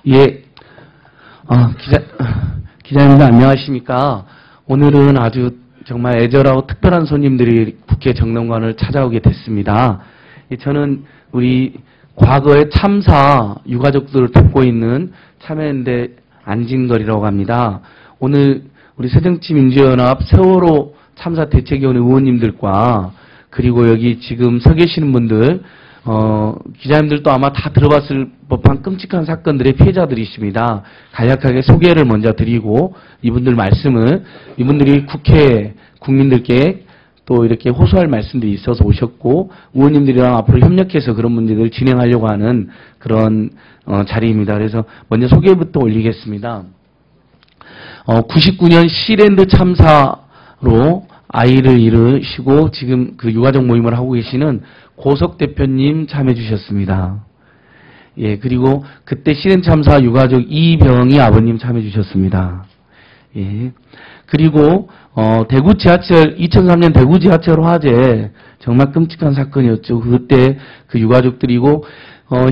예, 기자님들 안녕하십니까. 오늘은 아주 정말 애절하고 특별한 손님들이 국회 정론관을 찾아오게 됐습니다. 저는 우리 과거의 참사 유가족들을 돕고 있는 참여연대 안진걸이라고 합니다. 오늘 우리 새정치민주연합 세월호 참사 대책위원회 의원님들과 그리고 여기 지금 서 계시는 분들 기자님들도 아마 다 들어봤을 법한 끔찍한 사건들의 피해자들이십니다. 간략하게 소개를 먼저 드리고 이분들 말씀을 이분들이 국회 국민들께 또 이렇게 호소할 말씀들이 있어서 오셨고 의원님들이랑 앞으로 협력해서 그런 문제들을 진행하려고 하는 그런 자리입니다. 그래서 먼저 소개부터 올리겠습니다. 99년 시랜드 참사로 아이를 잃으시고 지금 그 유가족 모임을 하고 계시는 고석 대표님 참여해 주셨습니다. 예, 그리고 그때 시랜드 참사 유가족 이병희 아버님 참여해 주셨습니다. 예. 그리고 대구 지하철 2003년 대구 지하철 화재 정말 끔찍한 사건이었죠. 그때 그 유가족들이고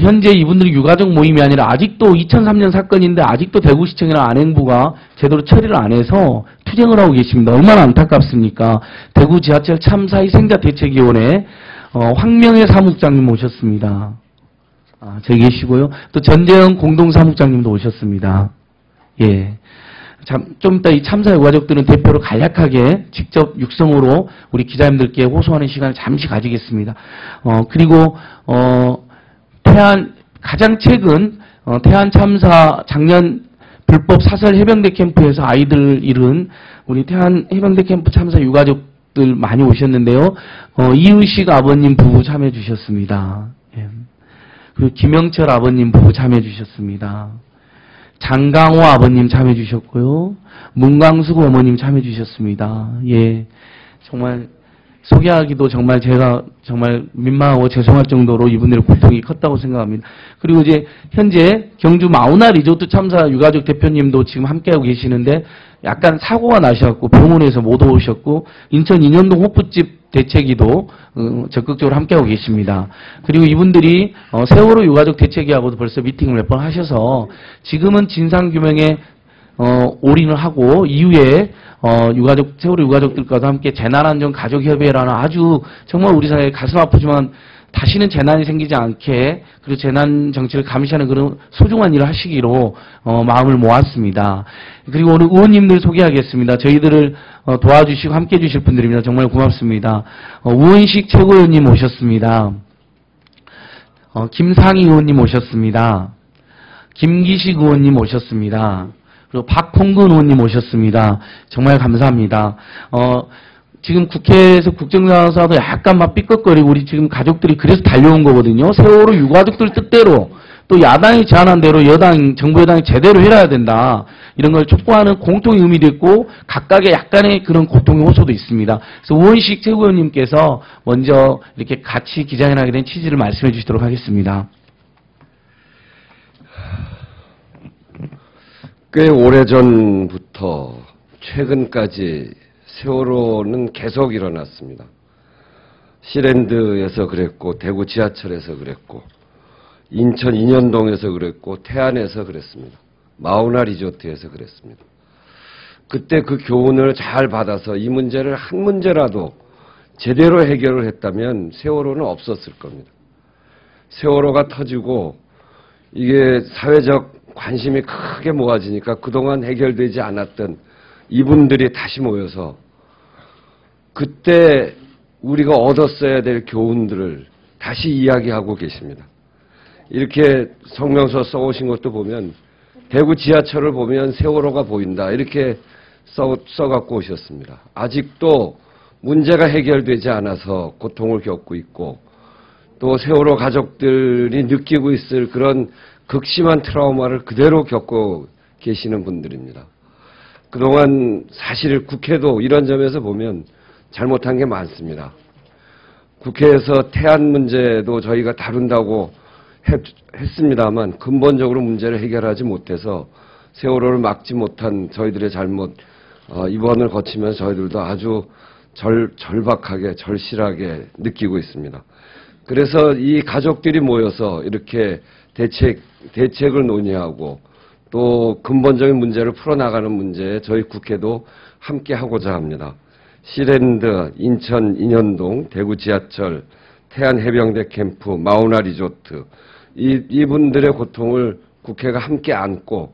현재 이분들이 유가족 모임이 아니라 아직도 2003년 사건인데 아직도 대구시청이나 안행부가 제대로 처리를 안 해서 투쟁을 하고 계십니다. 얼마나 안타깝습니까? 대구 지하철 참사 희생자 대책위원회 황명애 사무국장님 오셨습니다. 저기 계시고요. 또 전재영 공동사무국장님도 오셨습니다. 예. 좀 이따 이 참사 유가족들은 대표로 간략하게 직접 육성으로 우리 기자님들께 호소하는 시간을 잠시 가지겠습니다. 그리고 가장 최근 태안 참사 작년 불법 사설 해병대 캠프에서 아이들 잃은 우리 태안 해병대 캠프 참사 유가족들 많이 오셨는데요. 이의식 아버님 부부 참여해 주셨습니다. 예. 그리고 김영철 아버님 부부 참여해 주셨습니다. 장강호 아버님 참여해 주셨고요. 문광숙 어머님 참여해 주셨습니다. 예. 정말 소개하기도 정말 제가 정말 민망하고 죄송할 정도로 이분들의 고통이 컸다고 생각합니다. 그리고 이제 현재 경주 마우나 리조트 참사 유가족 대표님도 지금 함께하고 계시는데 약간 사고가 나셔갖고 병원에서 못 오셨고 인천 인현동 호프집 대책위도 적극적으로 함께하고 계십니다. 그리고 이분들이 세월호 유가족 대책위하고도 벌써 미팅을 몇 번 하셔서 지금은 진상규명에 올인을 하고 이후에 세월호 유가족들과도 함께 재난안전 가족협의회라는 아주 정말 우리 사회에 가슴 아프지만 다시는 재난이 생기지 않게 그리고 재난 정치를 감시하는 그런 소중한 일을 하시기로 마음을 모았습니다. 그리고 오늘 의원님들 소개하겠습니다. 저희들을 도와주시고 함께해 주실 분들입니다. 정말 고맙습니다. 우원식 최고위원님 오셨습니다. 김상희 의원님 오셨습니다. 김기식 의원님 오셨습니다. 그리고 박홍근 의원님 오셨습니다. 정말 감사합니다. 지금 국회에서 국정감사도 약간 막 삐걱거리고 우리 지금 가족들이 그래서 달려온 거거든요. 세월호 유가족들 뜻대로 또 야당이 제안한 대로 정부 여당이 제대로 해야 된다. 이런 걸 촉구하는 공통의 의미도 있고 각각의 약간의 그런 고통의 호소도 있습니다. 그래서 우원식 최고위원님께서 먼저 이렇게 같이 기자회견하게 된 취지를 말씀해 주시도록 하겠습니다. 꽤 오래전부터 최근까지 세월호는 계속 일어났습니다. 시랜드에서 그랬고 대구 지하철에서 그랬고 인천 인현동에서 그랬고 태안에서 그랬습니다. 마우나 리조트에서 그랬습니다. 그때 그 교훈을 잘 받아서 이 문제를 한 문제라도 제대로 해결을 했다면 세월호는 없었을 겁니다. 세월호가 터지고 이게 사회적 관심이 크게 모아지니까 그동안 해결되지 않았던 이분들이 다시 모여서 그때 우리가 얻었어야 될 교훈들을 다시 이야기하고 계십니다. 이렇게 성명서 써오신 것도 보면 대구 지하철을 보면 세월호가 보인다 이렇게 써갖고 오셨습니다. 아직도 문제가 해결되지 않아서 고통을 겪고 있고 또 세월호 가족들이 느끼고 있을 그런 극심한 트라우마를 그대로 겪고 계시는 분들입니다. 그동안 사실 국회도 이런 점에서 보면 잘못한 게 많습니다. 국회에서 태안 문제도 저희가 다룬다고 했습니다만 근본적으로 문제를 해결하지 못해서 세월호를 막지 못한 저희들의 잘못 이번을 거치면서 저희들도 아주 절박하게 절실하게 느끼고 있습니다. 그래서 이 가족들이 모여서 이렇게 대책을 논의하고 또 근본적인 문제를 풀어나가는 문제에 저희 국회도 함께 하고자 합니다. 시랜드, 인천 인현동, 대구 지하철, 태안 해병대 캠프, 마우나 리조트 이분들의 고통을 국회가 함께 안고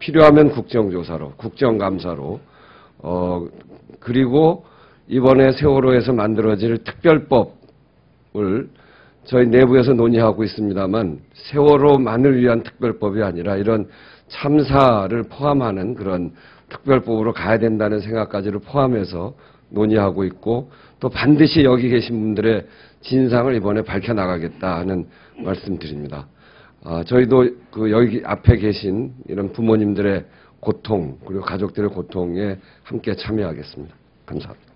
필요하면 국정조사로, 국정감사로 그리고 이번에 세월호에서 만들어질 특별법을 저희 내부에서 논의하고 있습니다만 세월호만을 위한 특별법이 아니라 이런 참사를 포함하는 그런 특별법으로 가야 된다는 생각까지를 포함해서 논의하고 있고 또 반드시 여기 계신 분들의 진상을 이번에 밝혀나가겠다 하는 말씀드립니다. 저희도 여기 앞에 계신 이런 부모님들의 고통 그리고 가족들의 고통에 함께 참여하겠습니다. 감사합니다.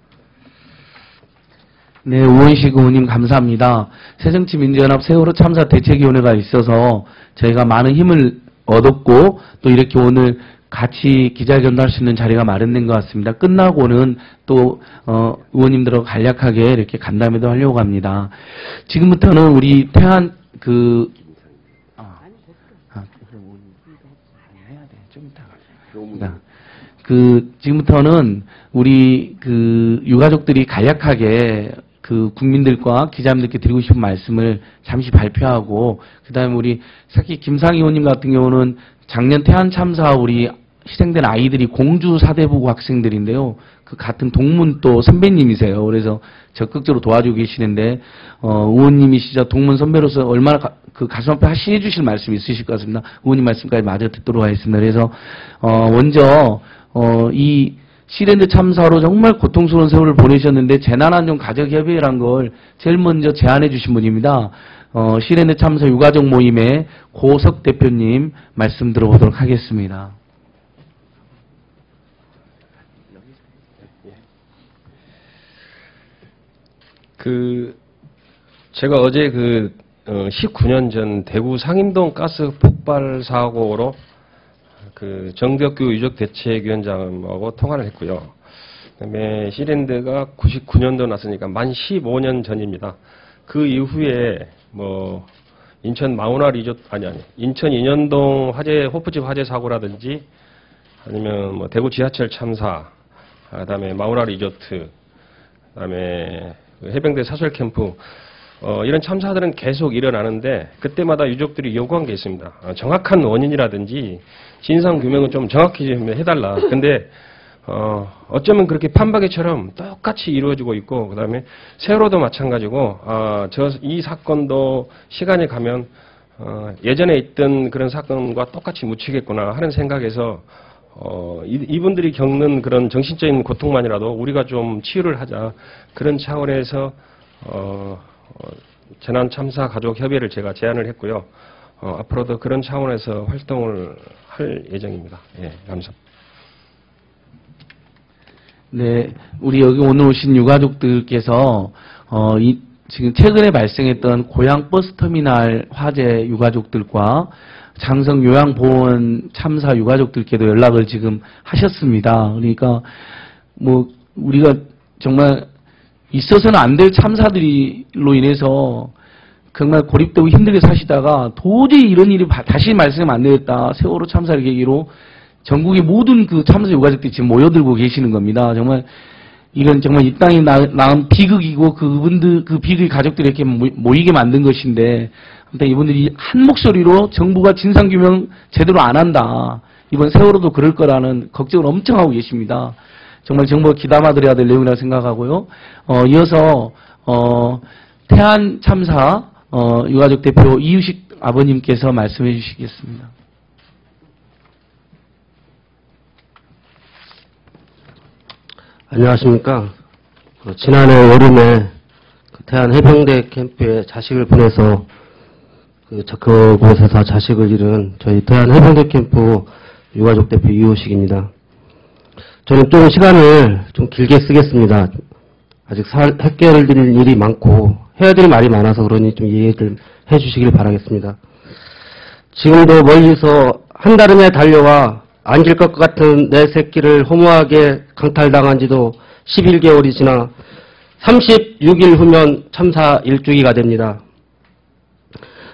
네, 우원식 의원님 감사합니다. 새정치민주연합 세월호 참사 대책위원회가 있어서 저희가 많은 힘을 얻었고 또 이렇게 오늘 같이 기자회견도 할 수 있는 자리가 마련된 것 같습니다. 끝나고는 또 의원님들하고 간략하게 이렇게 간담회도 하려고 합니다. 지금부터는 우리 태안 지금부터는 우리 유가족들이 간략하게 국민들과 기자님들께 드리고 싶은 말씀을 잠시 발표하고, 그 다음에 우리 특히 김상희 의원님 같은 경우는 작년 태안 참사 우리 희생된 아이들이 공주 사대부고 학생들인데요. 그 같은 동문 또 선배님이세요. 그래서 적극적으로 도와주고 계시는데, 의원님이시자 동문 선배로서 얼마나 가슴 아파 해주실 말씀이 있으실 것 같습니다. 의원님 말씀까지 마저 듣도록 하겠습니다. 그래서, 먼저, 이 시랜드 참사로 정말 고통스러운 세월을 보내셨는데 재난안전 가족협의회란 걸 제일 먼저 제안해 주신 분입니다. 시랜드 참사 유가족 모임의 고석 대표님 말씀 들어보도록 하겠습니다. 제가 어제 19년 전 대구 상임동 가스 폭발 사고로 정덕규 유족대책위원장하고 통화를 했고요. 그다음에 시랜드가 99년도 났으니까 만 15년 전입니다. 그 이후에 인천 마우나 리조트 인천 인현동 호프집 화재 사고라든지 아니면 대구 지하철 참사, 그다음에 마우나 리조트, 그다음에 해병대 사설 캠프 이런 참사들은 계속 일어나는데 그때마다 유족들이 요구한 게 있습니다. 정확한 원인이라든지 진상 규명은 좀 정확히 좀 해달라. 근데 어쩌면 그렇게 판박이처럼 똑같이 이루어지고 있고, 그다음에 세월호도 마찬가지고 이 사건도 시간이 가면 예전에 있던 그런 사건과 똑같이 묻히겠구나 하는 생각에서 이분들이 겪는 그런 정신적인 고통만이라도 우리가 좀 치유를 하자, 그런 차원에서 재난참사가족협의회를 제가 제안을 했고요. 앞으로도 그런 차원에서 활동을 할 예정입니다. 예, 감사합니다. 네, 우리 여기 오늘 오신 유가족들께서 지금 최근에 발생했던 고양 버스터미널 화재 유가족들과 장성 요양보원 참사 유가족들께도 연락을 지금 하셨습니다. 그러니까 우리가 정말 있어서는 안 될 참사들로 인해서 정말 고립되고 힘들게 사시다가 도저히 이런 일이 다시 발생하면 안 되겠다. 세월호 참사를 계기로 전국의 모든 참사 유가족들이 지금 모여들고 계시는 겁니다. 정말 이건 정말 이 땅에 낳은 비극이고 그 비극의 가족들이 이렇게 모이게 만든 것인데, 아무튼 이분들이 한 목소리로 정부가 진상규명 제대로 안 한다, 이번 세월호도 그럴 거라는 걱정을 엄청 하고 계십니다. 정말 정부가 귀담아들여야 될 내용이라고 생각하고요. 이어서 태안 참사 유가족 대표 이유식 아버님께서 말씀해 주시겠습니다. 안녕하십니까. 지난해 여름에 태안 해병대 캠프에 자식을 보내서 그곳에서 자식을 잃은 저희 태안 해병대 캠프 유가족 대표 이유식입니다. 저는 좀 시간을 좀 길게 쓰겠습니다. 아직 해결될 일이 많고 해야 될 말이 많아서 그러니 좀 이해를 해주시길 바라겠습니다. 지금도 멀리서 한달음에 달려와 안길 것 같은 내 새끼를 허무하게 강탈당한 지도 11개월이 지나 16일 후면 참사 1주기가 됩니다.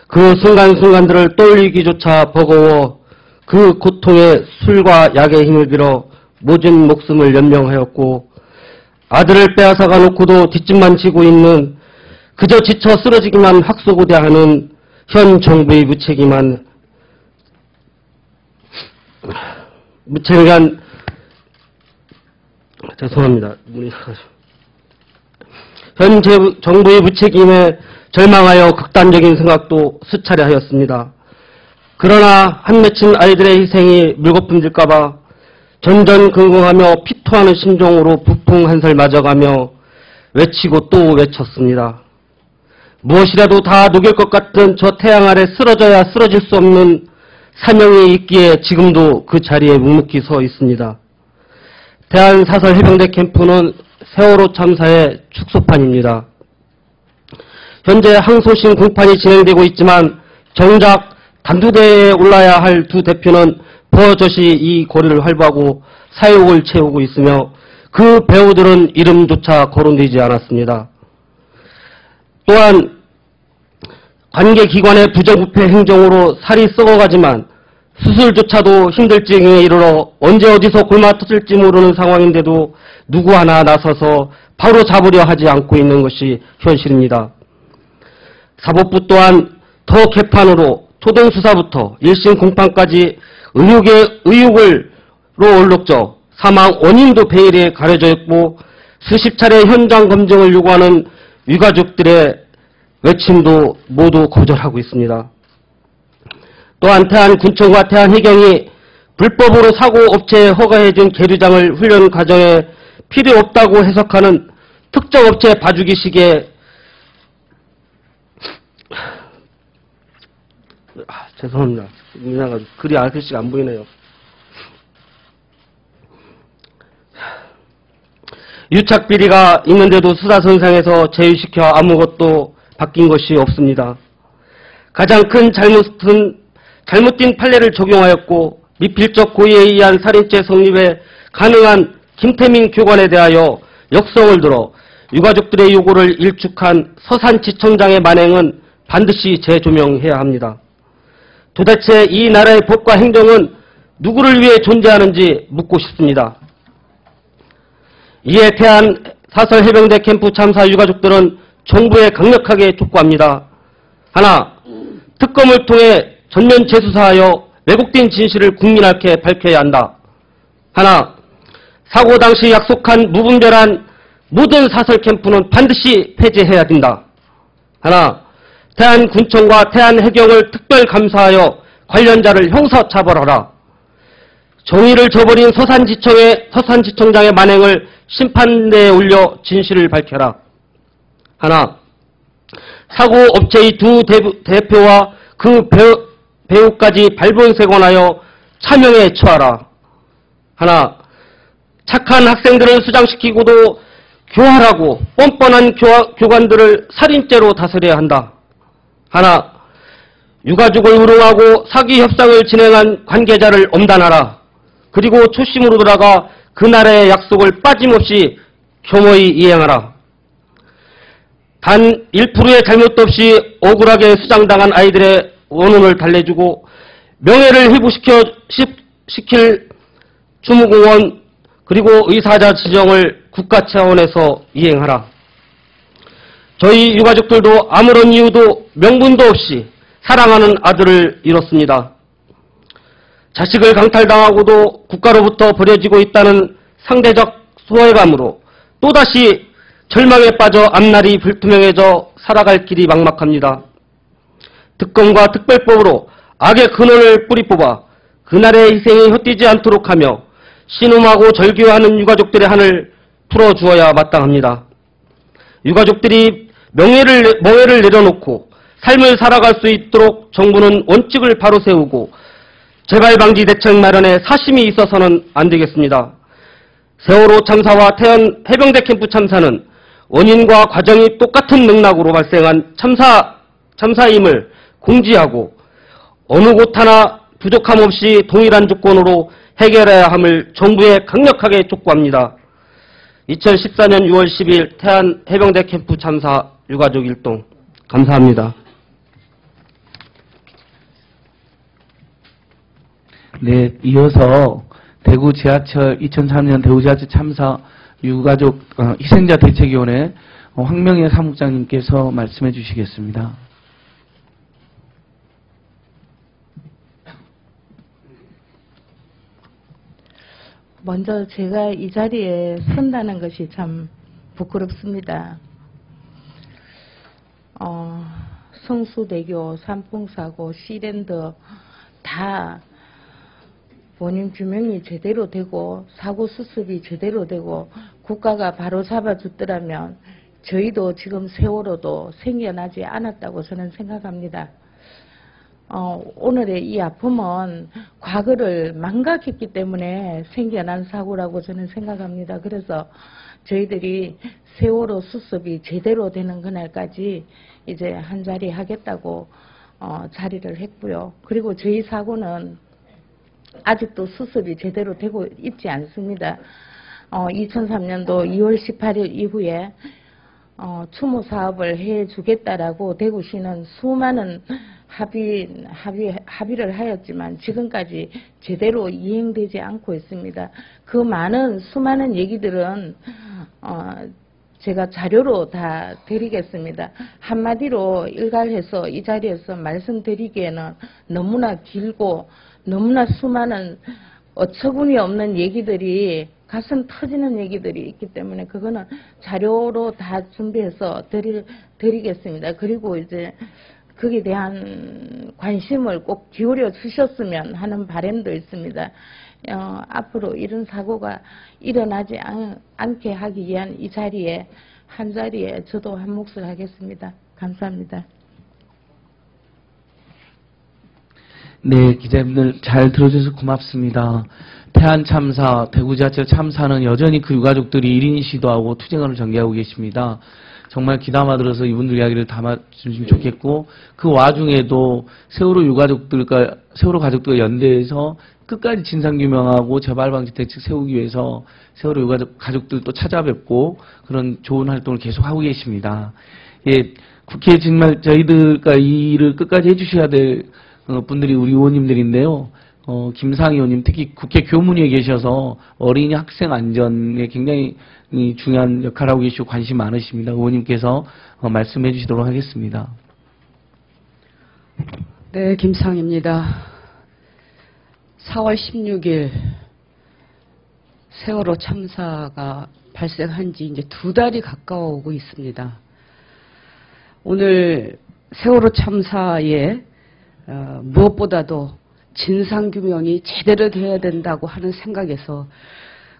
그 순간순간들을 떠올리기조차 버거워 그 고통에 술과 약의 힘을 빌어 모진 목숨을 연명하였고, 아들을 빼앗아가 놓고도 뒷짐만 지고 있는, 그저 지쳐 쓰러지기만 학수고대하는 현 정부의 무책임한 죄송합니다. 현 정부의 무책임에 절망하여 극단적인 생각도 수차례 하였습니다. 그러나 한 맺힌 아이들의 희생이 물거품질까봐 전전긍긍하며 피토하는 심정으로 부풍 한살 맞아가며 외치고 또 외쳤습니다. 무엇이라도 다 녹일 것 같은 저 태양 아래 쓰러져야 쓰러질 수 없는 사명이 있기에 지금도 그 자리에 묵묵히 서 있습니다. 대한사설해병대 캠프는 세월호 참사의 축소판입니다. 현재 항소심 공판이 진행되고 있지만 정작 단두대에 올라야 할 두 대표는 버젓이 이 고리를 활보하고 사욕을 채우고 있으며 그 배우들은 이름조차 거론되지 않았습니다. 또한 관계기관의 부정부패 행정으로 살이 썩어가지만 수술조차도 힘들 지경에 이르러 언제 어디서 골마 터질지 모르는 상황인데도 누구 하나 나서서 바로 잡으려 하지 않고 있는 것이 현실입니다. 사법부 또한 더 개판으로 초동수사부터 1심 공판까지 의혹으로 얼룩져 사망 원인도 베일에 가려져 있고 수십 차례 현장 검증을 요구하는 유가족들의 외침도 모두 거절하고 있습니다. 또한 태안군청과 태안해경이 불법으로 사고업체에 허가해준 계류장을 훈련 과정에 필요 없다고 해석하는 특정 업체 봐주기식의 죄송합니다. 글이 글씨가 안 보이네요. 유착 비리가 있는데도 수사선상에서 제휴시켜 아무것도 바뀐 것이 없습니다. 가장 큰 잘못된 판례를 적용하였고 미필적 고의에 의한 살인죄 성립에 가능한 김태민 교관에 대하여 역성을 들어 유가족들의 요구를 일축한 서산지청장의 만행은 반드시 재조명해야 합니다. 도대체 이 나라의 법과 행정은 누구를 위해 존재하는지 묻고 싶습니다. 이에 태안 사설해병대 캠프 참사 유가족들은 정부에 강력하게 촉구합니다. 하나, 특검을 통해 전면 재수사하여 왜곡된 진실을 국민한테 밝혀야 한다. 하나, 사고 당시 약속한 무분별한 모든 사설 캠프는 반드시 폐지해야 된다. 하나, 태안군청과 태안해경을 특별 감사하여 관련자를 형사처벌하라. 정의를 저버린 서산지청장의 만행을 심판대에 올려 진실을 밝혀라. 하나, 사고 업체의 두 대표와 그 배우까지 발본색원하여 차명에 처하라. 하나, 착한 학생들을 수장시키고도 교활하고 뻔뻔한 교관들을 살인죄로 다스려야 한다. 하나, 유가족을 우롱하고 사기 협상을 진행한 관계자를 엄단하라. 그리고 초심으로 돌아가 그날의 약속을 빠짐없이 겸허히 이행하라. 단 1%의 잘못도 없이 억울하게 수장당한 아이들의 원혼을 달래주고 명예를 회복시킬 추모공원 그리고 의사자 지정을 국가 차원에서 이행하라. 저희 유가족들도 아무런 이유도 명분도 없이 사랑하는 아들을 잃었습니다. 자식을 강탈당하고도 국가로부터 버려지고 있다는 상대적 소외감으로 또다시 절망에 빠져 앞날이 불투명해져 살아갈 길이 막막합니다. 특검과 특별법으로 악의 근원을 뿌리 뽑아 그날의 희생이 헛되지 않도록 하며 신음하고 절규하는 유가족들의 한을 풀어주어야 마땅합니다. 유가족들이 멍해를 내려놓고 삶을 살아갈 수 있도록 정부는 원칙을 바로 세우고 재발방지 대책 마련에 사심이 있어서는 안 되겠습니다. 세월호 참사와 태안 해병대 캠프 참사는 원인과 과정이 똑같은 맥락으로 발생한 참사임을 공지하고 어느 곳 하나 부족함 없이 동일한 조건으로 해결해야 함을 정부에 강력하게 촉구합니다. 2014년 6월 10일 태안 해병대 캠프 참사 유가족 일동 감사합니다. 네, 이어서 대구 지하철 2003년 대구 지하철 참사 유가족 희생자 대책위원회 황명예 사무장님께서 말씀해 주시겠습니다. 먼저 제가 이 자리에 선다는 것이 참 부끄럽습니다. 성수대교, 삼풍사고, 시랜더 다 원인 규명이 제대로 되고 사고 수습이 제대로 되고 국가가 바로 잡아줬더라면 저희도 지금 세월호도 생겨나지 않았다고 저는 생각합니다. 오늘의 이 아픔은 과거를 망각했기 때문에 생겨난 사고라고 저는 생각합니다. 그래서 저희들이 세월호 수습이 제대로 되는 그날까지 이제 한자리 하겠다고 자리를 했고요. 그리고 저희 사고는 아직도 수습이 제대로 되고 있지 않습니다. 2003년도 2월 18일 이후에 추모 사업을 해주겠다라고 대구시는 수많은 합의를 하였지만 지금까지 제대로 이행되지 않고 있습니다. 그 많은 수많은 얘기들은 제가 자료로 다 드리겠습니다. 한마디로 일괄해서 이 자리에서 말씀드리기에는 너무나 길고 너무나 수많은 어처구니 없는 얘기들이 가슴 터지는 얘기들이 있기 때문에 그거는 자료로 다 준비해서 드리겠습니다. 그리고 이제 거기에 대한 관심을 꼭 기울여 주셨으면 하는 바람도 있습니다. 앞으로 이런 사고가 일어나지 않게 하기 위한 이 자리에 한자리에 저도 한 몫을 하겠습니다. 감사합니다. 네, 기자님들 잘 들어주셔서 고맙습니다. 태안 참사, 대구 지하철 참사는 여전히 그 유가족들이 1인 시도하고 투쟁을 전개하고 계십니다. 정말 귀담아 들어서 이분들 이야기를 담아주시면 좋겠고, 그 와중에도 세월호 가족들과 연대해서 끝까지 진상규명하고 재발방지 대책 세우기 위해서 세월호 가족들도 찾아뵙고 그런 좋은 활동을 계속하고 계십니다. 예, 국회에 정말 저희들과 이 일을 끝까지 해주셔야 될 분들이 우리 의원님들인데요. 김상희 의원님 특히 국회 교문위에 계셔서 어린이 학생 안전에 굉장히 중요한 역할을 하고 계시고 관심 많으십니다. 의원님께서 말씀해 주시도록 하겠습니다. 네, 김상희입니다. 4월 16일 세월호 참사가 발생한 지 이제 2달이 가까워 오고 있습니다. 오늘 세월호 참사에 무엇보다도 진상규명이 제대로 돼야 된다고 하는 생각에서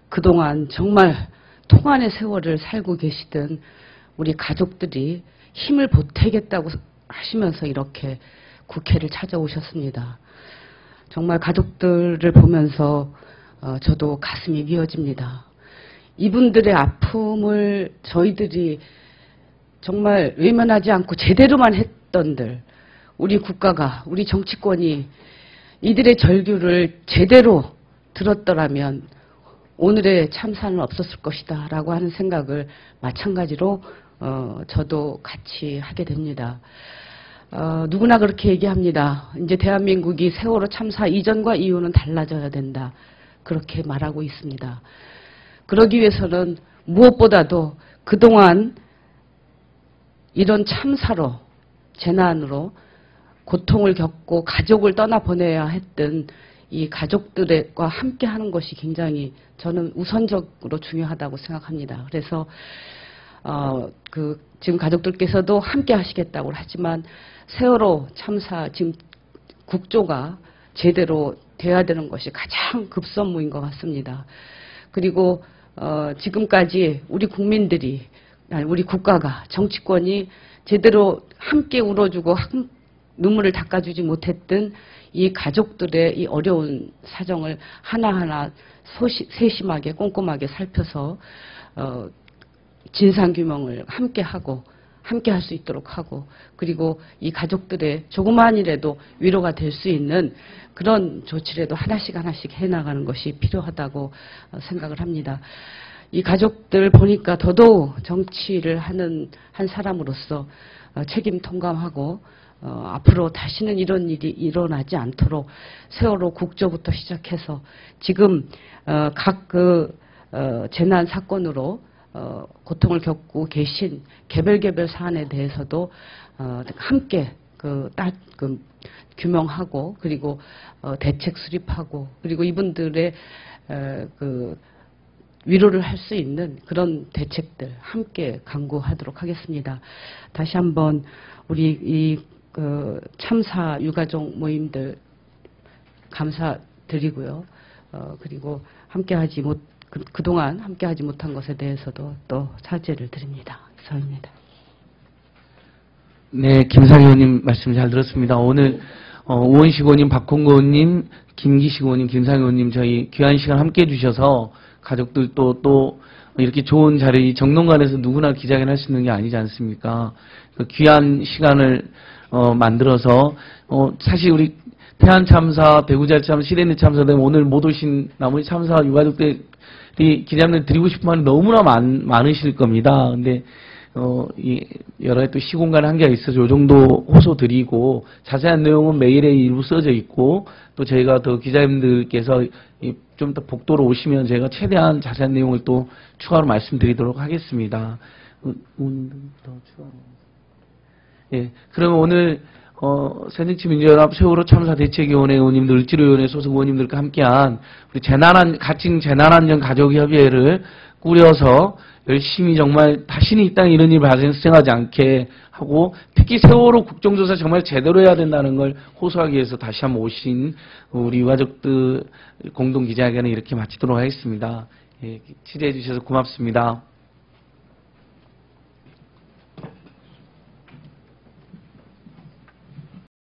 그동안 정말 통안의 세월을 살고 계시던 우리 가족들이 힘을 보태겠다고 하시면서 이렇게 국회를 찾아오셨습니다. 정말 가족들을 보면서 저도 가슴이 미어집니다. 이분들의 아픔을 저희들이 정말 외면하지 않고 제대로만 했던들, 우리 국가가, 우리 정치권이 이들의 절규를 제대로 들었더라면 오늘의 참사는 없었을 것이다 라고 하는 생각을 마찬가지로 저도 같이 하게 됩니다. 누구나 그렇게 얘기합니다. 이제 대한민국이 세월호 참사 이전과 이후는 달라져야 된다. 그렇게 말하고 있습니다. 그러기 위해서는 무엇보다도 그동안 이런 참사로, 재난으로 고통을 겪고 가족을 떠나보내야 했던 이 가족들과 함께 하는 것이 굉장히 저는 우선적으로 중요하다고 생각합니다. 그래서 지금 가족들께서도 함께 하시겠다고 하지만 세월호 참사 지금 국조가 제대로 돼야 되는 것이 가장 급선무인 것 같습니다. 그리고 지금까지 우리 국민들이, 우리 국가가, 정치권이 제대로 함께 울어주고 눈물을 닦아주지 못했던 이 가족들의 이 어려운 사정을 하나하나 세심하게 꼼꼼하게 살펴서 진상규명을 함께하고 함께 할 수 있도록 하고, 그리고 이 가족들의 조그만이라도 위로가 될 수 있는 그런 조치라도 하나씩 해나가는 것이 필요하다고 생각을 합니다. 이 가족들 보니까 더더욱 정치를 하는 한 사람으로서 책임 통감하고 앞으로 다시는 이런 일이 일어나지 않도록 세월호 국조부터 시작해서 지금 각 재난 사건으로 고통을 겪고 계신 개별 사안에 대해서도 함께 규명하고 그리고 대책 수립하고 그리고 이분들의 위로를 할 수 있는 그런 대책들 함께 강구하도록 하겠습니다. 다시 한번 우리 이 참사 유가족 모임들 감사드리고요. 그리고 그동안 함께하지 못한 것에 대해서도 또 사죄를 드립니다. 이상입니다. 네, 김상희 의원님 말씀 잘 들었습니다. 오늘 우원식 의원님, 박홍근 의원님, 김기식 의원님, 김상희 의원님 저희 귀한 시간 함께해 주셔서 가족들도 또 이렇게 좋은 자리 정론관에서 누구나 기자회견 할 수 있는 게 아니지 않습니까? 그 귀한 시간을 만들어서 사실 우리 태안 참사, 대구잘 참사, 시대내 참사 등 오늘 못 오신 나머지 참사 유가족들이 기자님들 드리고 싶은 말이 너무나 많으실 겁니다. 근데 여러 또 시공간에 한계가 있어서 요 정도 호소 드리고 자세한 내용은 메일에 일부 써져 있고 또 저희가 더 기자님들께서 좀 더 복도로 오시면 저희가 최대한 자세한 내용을 또 추가로 말씀드리도록 하겠습니다. 예, 그러면 오늘 새정치민주연합 세월호 참사 대책위원회 의원님들, 을지로위원회 소속 의원님들과 함께한 우리 가칭 재난안전 가족협의회를 꾸려서 열심히 정말 다시는 이 땅에 이런 일이 발생하지 않게 하고 특히 세월호 국정조사 정말 제대로 해야 된다는 걸 호소하기 위해서 다시 한번 오신 우리 유가족들 공동기자회견을 이렇게 마치도록 하겠습니다. 예, 취재해 주셔서 고맙습니다.